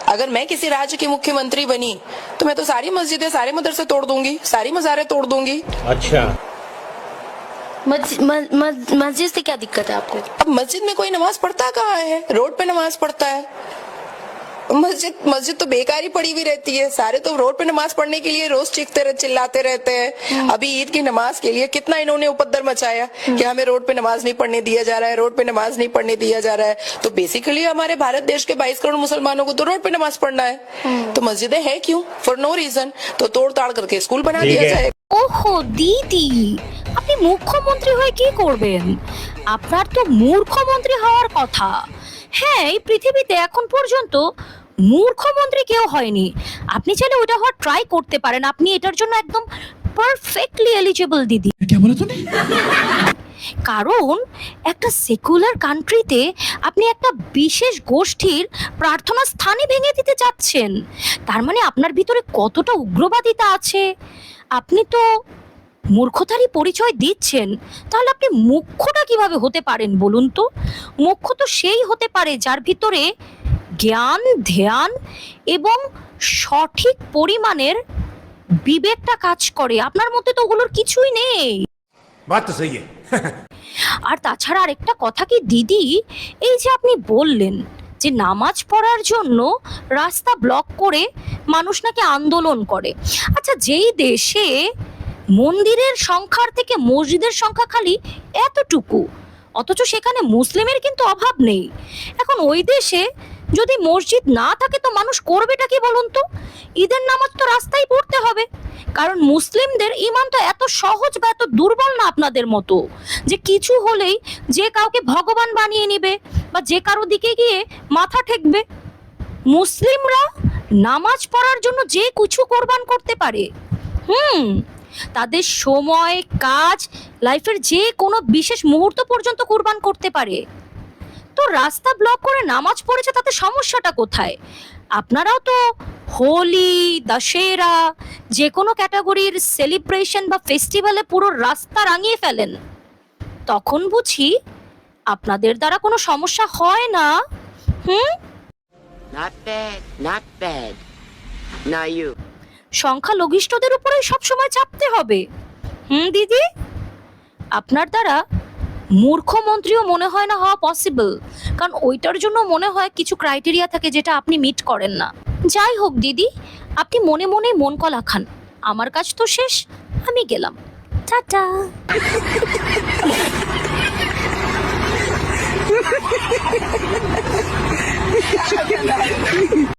अगर मैं किसी राज्य की मुख्यमंत्री बनी तो मैं तो सारी मस्जिदें, सारे मदरसे तोड़ दूंगी, सारी मज़ारें तोड़ दूंगी। अच्छा, मस्जिद से क्या दिक्कत है आपको? अब मस्जिद में कोई नमाज पढ़ता कहाँ है? रोड पे नमाज पढ़ता है। मस्जिद तो बेकार ही पड़ी हुई रहती है। सारे तो रोड पे नमाज पढ़ने के लिए रोज चिल्लाते रहते हैं। अभी ईद की नमाज के लिए कितना इन्होंने उपद्रव मचाया कि हमें रोड पे नमाज नहीं पढ़ने दिया जा रहा है, रोड पे नमाज नहीं पढ़ने दिया जा रहा है। तो बेसिकली हमारे भारत देश के 22 करोड़ मुसलमानों को तो रोड पे नमाज पढ़ना है। तो मस्जिदें है क्यों? For no reason. तो तोड़ ताड़ करके स्कूल बना दिया जाए। ওহো দিদি, আপনি মুখ্যমন্ত্রী হয়ে কি করবেন? আপনার তো মূর্খমন্ত্রী হওয়ার কথা। হ্যাঁ, এই পৃথিবীতে এখন পর্যন্ত মূর্খমন্ত্রী কেউ হয়নি। আপনি চাইলে ওটা হওয়ার ট্রাই করতে পারেন। আপনি এটার জন্য একদম পারফেক্টলি এলিজিবল দিদি। কারণ একটা সেকুলার কান্ট্রিতে আপনি একটা বিশেষ গোষ্ঠীর প্রার্থনা স্থানই ভেঙে দিতে চাচ্ছেন। তার মানে আপনার ভিতরে কতটা উগ্রবাদিতা আছে। আপনি তো মূর্খতারই পরিচয় দিচ্ছেন। তাহলে আপনি মুখ্যটা কিভাবে হতে পারেন বলুন তো? মুখ্য তো সেই হতে পারে যার ভিতরে জ্ঞান, ধ্যান এবং সঠিক পরিমাণের বিবেকটা কাজ করে। আপনার মধ্যে তো ওগুলোর কিছুই নেই। बात तो सही है। আর তাছাড়া আরেকটা কথা কি দিদি, এই যে আপনি বললেন যে নামাজ পড়ার জন্য রাস্তা ব্লক করে মানুষ নাকি আন্দোলন করে। আচ্ছা, যেই দেশে মন্দিরের সংখ্যার থেকে মসজিদের সংখ্যা খালি এতটুকু, অথচ সেখানে মুসলিমের কিন্তু অভাব নেই, এখন ওই দেশে যদি মসজিদ না থাকে তো মানুষ করবেটা কি বলুন তো? ঈদের নামাজ তো রাস্তায় পড়তে হবে। কারণ মুসলিমদের ঈমান তো এত সহজ বা এত দুর্বল না আপনাদের মতো যে কিছু হলেই যে কাউকে ভগবান বানিয়ে নেবে বা যে কারো দিকে গিয়ে মাথা ঠেকবে। মুসলিমরা নামাজ পড়ার জন্য যে কিছু কোরবান করতে পারে। তাদের সময়, কাজ, লাইফের যে কোনো বিশেষ মুহূর্ত পর্যন্ত কোরবান করতে পারে। তো রাস্তা ব্লক করে নামাজ পড়েছে, তাতে সমস্যাটা কোথায়? আপনারাও তো হোলি, দশেরা, যে কোনো ক্যাটাগরির সেলিব্রেশন বা ফেস্টিভ্যালে পুরো রাস্তা রাঙিয়ে ফেলেন। তখন বুঝি আপনাদের দ্বারা কোনো সমস্যা হয় না। Not bad, not bad. Now you. সংখ্যালঘিষ্ঠদের উপরেই সবসময় চাপতে হবে। দিদি, আপনার দ্বারা মূর্খমন্ত্রীও মনে হয় না হওয়া পসিবল। কারণ ওইটার জন্য মনে হয় কিছু ক্রাইটেরিয়া থাকে যেটা আপনি মিট করেন না। যাই হোক দিদি, আপনি মনে মনে মন কলা খান। আমার কাজ তো শেষ, আমি গেলাম। টাটা।